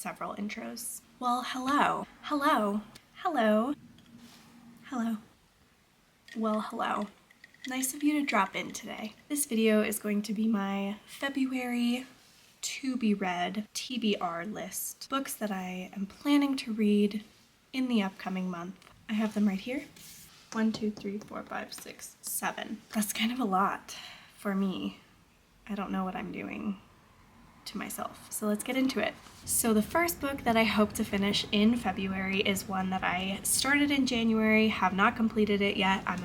several intros. Well, hello. Hello. Hello. Hello. Well, hello. Nice of you to drop in today. This video is going to be my February to be read TBR list. Books that I am planning to read in the upcoming month. I have them right here. 1, 2, 3, 4, 5, 6, 7. That's kind of a lot for me. I don't know what I'm doing to myself. So let's get into it. So the first book that I hope to finish in February is one that I started in January, have not completed it yet. I'm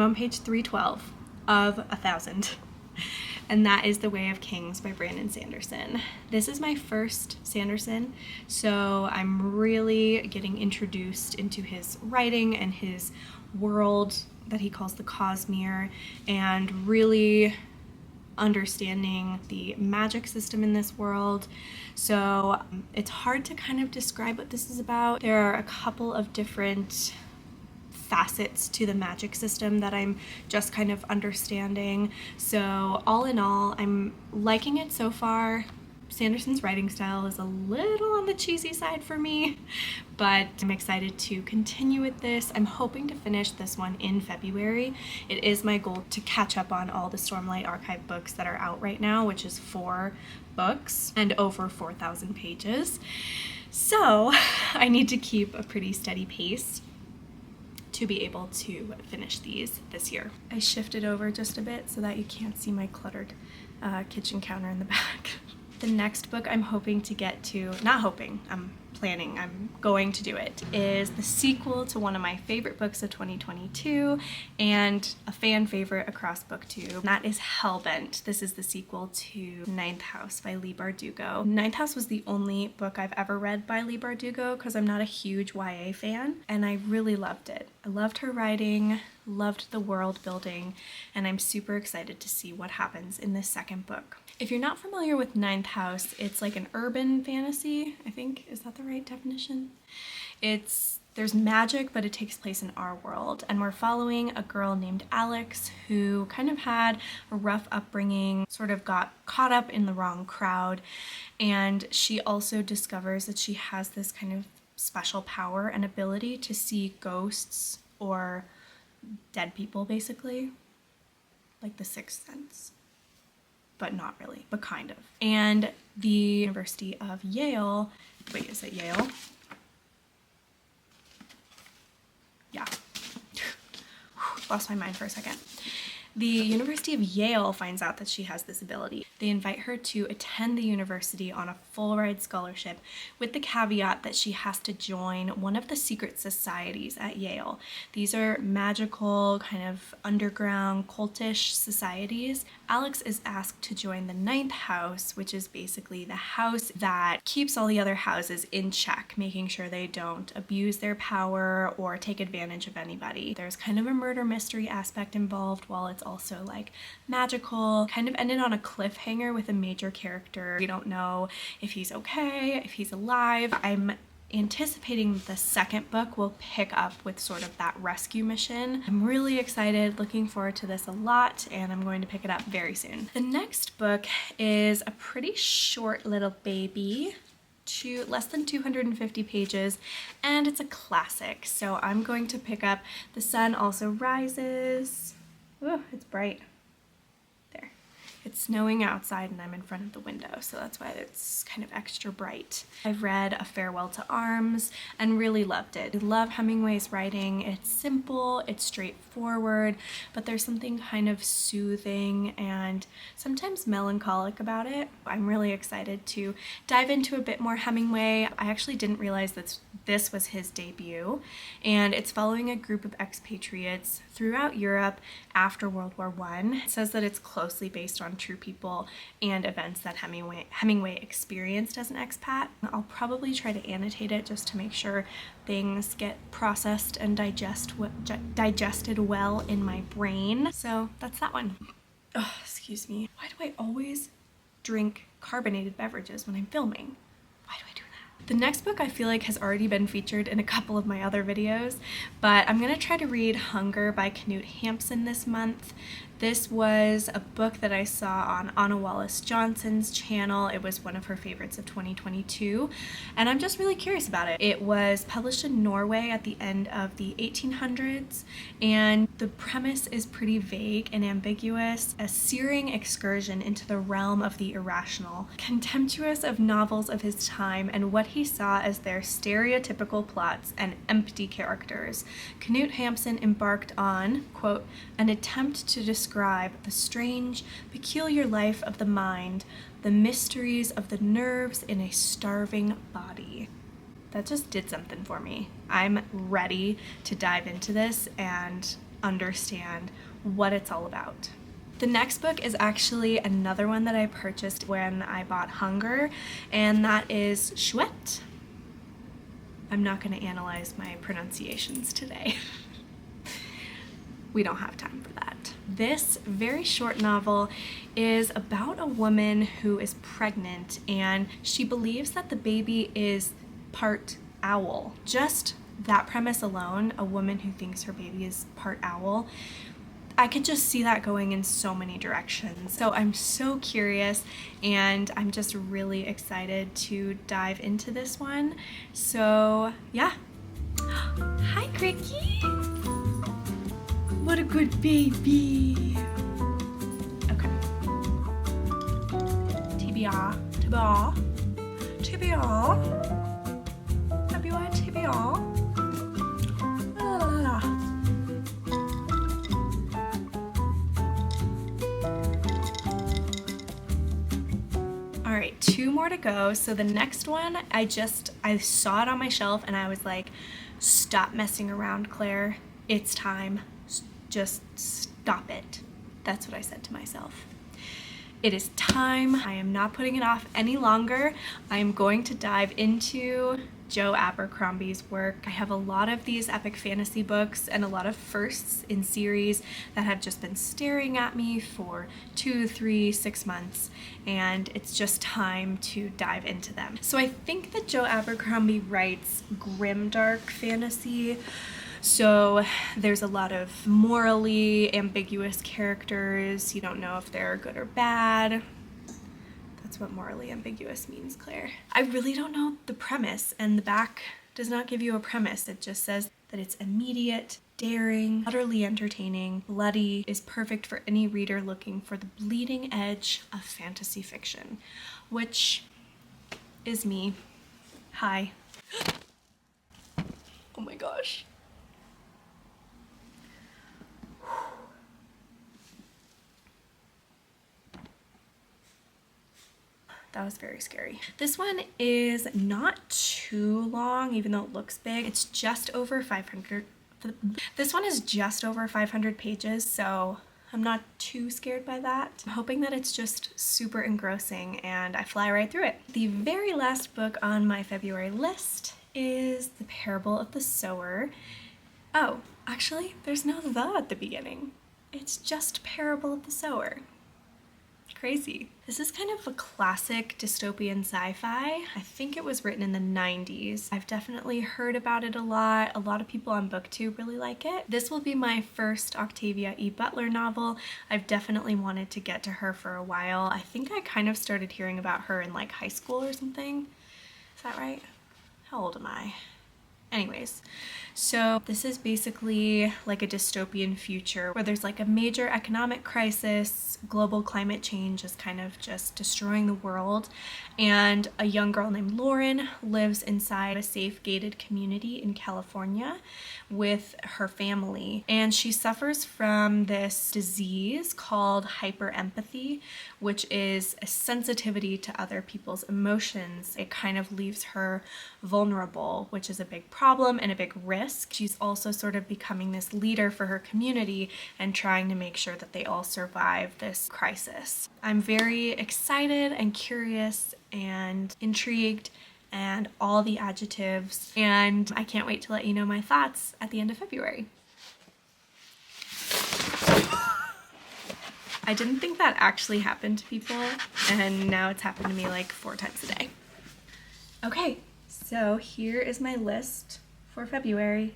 on page 312 of 1,000. And that is The Way of Kings by Brandon Sanderson. This is my first Sanderson, so I'm really getting introduced into his writing and his world that he calls the Cosmere, and really understanding the magic system in this world. So it's hard to kind of describe what this is about. There are a couple of different facets to the magic system that I'm just kind of understanding. So all in all, I'm liking it so far. Sanderson's writing style is a little on the cheesy side for me, but I'm excited to continue with this. I'm hoping to finish this one in February. It is my goal to catch up on all the Stormlight Archive books that are out right now, which is 4 books and over 4,000 pages. So I need to keep a pretty steady pace to be able to finish these this year. I shifted over just a bit so that you can't see my cluttered kitchen counter in the back. The next book I'm hoping to get to, not hoping, I'm going to do it, is the sequel to one of my favorite books of 2022 and a fan favorite across booktube. And that is Hellbent. This is the sequel to Ninth House by Leigh Bardugo. Ninth House was the only book I've ever read by Leigh Bardugo because I'm not a huge YA fan, and I really loved it. I loved her writing, loved the world building, and I'm super excited to see what happens in this second book. If you're not familiar with Ninth House, it's like an urban fantasy, I think. Is that the right definition? There's magic, but it takes place in our world, and we're following a girl named Alex who kind of had a rough upbringing, sort of got caught up in the wrong crowd, and she also discovers that she has this kind of special power and ability to see ghosts or dead people, basically, like the Sixth Sense. But not really, but kind of. And the University of Yale, wait, is it Yale? Yeah. Lost my mind for a second. The University of Yale finds out that she has this ability. They invite her to attend the university on a full-ride scholarship with the caveat that she has to join one of the secret societies at Yale. These are magical, kind of underground, cultish societies. Alex is asked to join the Ninth House, which is basically the house that keeps all the other houses in check, making sure they don't abuse their power or take advantage of anybody. There's kind of a murder mystery aspect involved, while it's also like magical. Kind of ended on a cliffhanger with a major character. We don't know if he's okay, if he's alive. I'm anticipating the second book will pick up with sort of that rescue mission. I'm really excited, looking forward to this a lot, and I'm going to pick it up very soon. The next book is a pretty short little baby, less than 250 pages, and it's a classic. So I'm going to pick up The Sun Also Rises. Oh, it's bright. There. It's snowing outside and I'm in front of the window, so that's why it's kind of extra bright. I've read A Farewell to Arms and really loved it. I love Hemingway's writing. It's simple, it's straightforward, but there's something kind of soothing and sometimes melancholic about it. I'm really excited to dive into a bit more Hemingway. I actually didn't realize that this was his debut, and it's following a group of expatriates throughout Europe after World War I. It says that it's closely based on true people and events that Hemingway experienced as an expat. I'll probably try to annotate it just to make sure things get processed and digested well in my brain. So that's that one. Oh, excuse me. Why do I always drink carbonated beverages when I'm filming? Why do I do that? The next book I feel like has already been featured in a couple of my other videos, but I'm gonna try to read Hunger by Knut Hampson this month. This was a book that I saw on Anna Wallace Johnson's channel. It was one of her favorites of 2022, and I'm just really curious about it. It was published in Norway at the end of the 1800s, and the premise is pretty vague and ambiguous. A searing excursion into the realm of the irrational, contemptuous of novels of his time and what he saw as their stereotypical plots and empty characters. Knut Hampson embarked on, quote, an attempt to describe the strange, peculiar life of the mind, the mysteries of the nerves in a starving body. That just did something for me. I'm ready to dive into this and understand what it's all about. The next book is actually another one that I purchased when I bought Hunger, and that is Chouette. I'm not going to analyze my pronunciations today. We don't have time for that. This very short novel is about a woman who is pregnant, and she believes that the baby is part owl. Just that premise alone, a woman who thinks her baby is part owl, I could just see that going in so many directions. So I'm so curious, and I'm just really excited to dive into this one. So yeah. Hi, Cricky. What a good baby. Okay. TBR. TBR. TBR. TBR. La la la. All right, 2 more to go. So the next one, I saw it on my shelf and I was like, stop messing around, Claire. It's time. Just stop it. That's what I said to myself. It is time. I am not putting it off any longer. I am going to dive into Joe Abercrombie's work. I have a lot of these epic fantasy books and a lot of firsts in series that have just been staring at me for 2, 3, 6 months, and it's just time to dive into them. So I think that Joe Abercrombie writes grimdark fantasy. So there's a lot of morally ambiguous characters. You don't know if they're good or bad. That's what morally ambiguous means, Claire. I really don't know the premise, and the back does not give you a premise. It just says that it's immediate, daring, utterly entertaining, bloody, is perfect for any reader looking for the bleeding edge of fantasy fiction, which is me. Hi. Oh my gosh. That was very scary. This one is not too long, even though it looks big. It's just over 500. This one is just over 500 pages, so I'm not too scared by that. I'm hoping that it's just super engrossing and I fly right through it. The very last book on my February list is The Parable of the Sower. Oh, actually, there's no "the" at the beginning. It's just Parable of the Sower. Crazy. This is kind of a classic dystopian sci-fi. I think it was written in the 90s. I've definitely heard about it a lot. A lot of people on BookTube really like it. This will be my first Octavia E. Butler novel. I've definitely wanted to get to her for a while. I think I kind of started hearing about her in like high school or something. Is that right? How old am I? Anyways, so this is basically like a dystopian future where there's like a major economic crisis, global climate change is kind of just destroying the world, and a young girl named Lauren lives inside a safe gated community in California with her family, and she suffers from this disease called hyperempathy, which is a sensitivity to other people's emotions. It kind of leaves her vulnerable, which is a big problem and a big risk. She's also sort of becoming this leader for her community and trying to make sure that they all survive this crisis. I'm very excited and curious and intrigued and all the adjectives, and I can't wait to let you know my thoughts at the end of February. I didn't think that actually happened to people, and now it's happened to me like 4 times a day. Okay, So here is my list for February.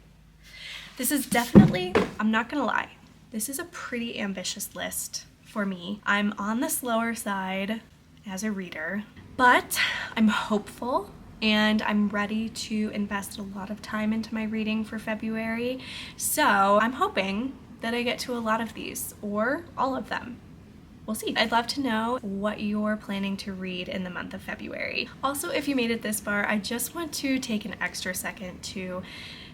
This is definitely, I'm not gonna lie, this is a pretty ambitious list for me. I'm on the slower side as a reader, but I'm hopeful and I'm ready to invest a lot of time into my reading for February. So I'm hoping that I get to a lot of these or all of them. We'll see. I'd love to know what you're planning to read in the month of February. Also, if you made it this far, I just want to take an extra second to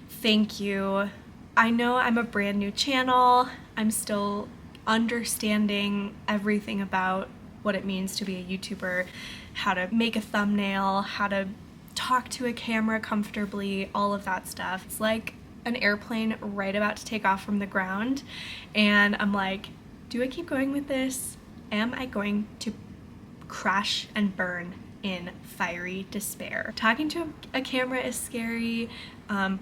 thank you. I know I'm a brand new channel. I'm still understanding everything about what it means to be a YouTuber, how to make a thumbnail, how to talk to a camera comfortably, all of that stuff. It's like an airplane right about to take off from the ground, and I'm like, do I keep going with this? Am I going to crash and burn in fiery despair? Talking to a camera is scary.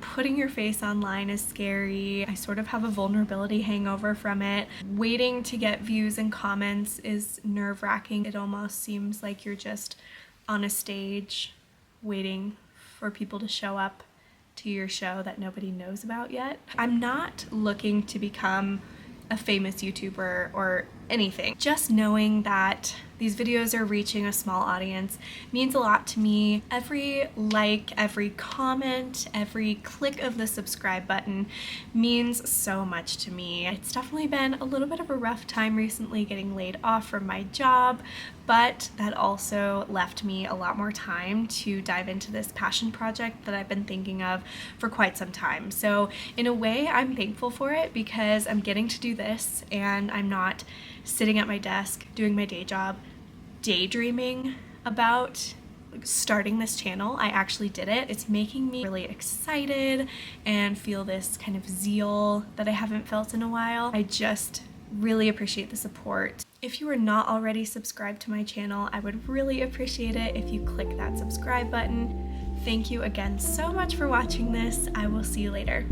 Putting your face online is scary. I sort of have a vulnerability hangover from it. Waiting to get views and comments is nerve-wracking. It almost seems like you're just on a stage waiting for people to show up to your show that nobody knows about yet. I'm not looking to become a famous YouTuber or anything. Just knowing that these videos are reaching a small audience means a lot to me. Every like, every comment, every click of the subscribe button means so much to me. It's definitely been a little bit of a rough time recently getting laid off from my job, but that also left me a lot more time to dive into this passion project that I've been thinking of for quite some time. So in a way, I'm thankful for it because I'm getting to do this and I'm not sitting at my desk doing my day job daydreaming about starting this channel. I actually did it. It's making me really excited and feel this kind of zeal that I haven't felt in a while. I just really appreciate the support. If you are not already subscribed to my channel, I would really appreciate it if you click that subscribe button. Thank you again so much for watching this. I will see you later.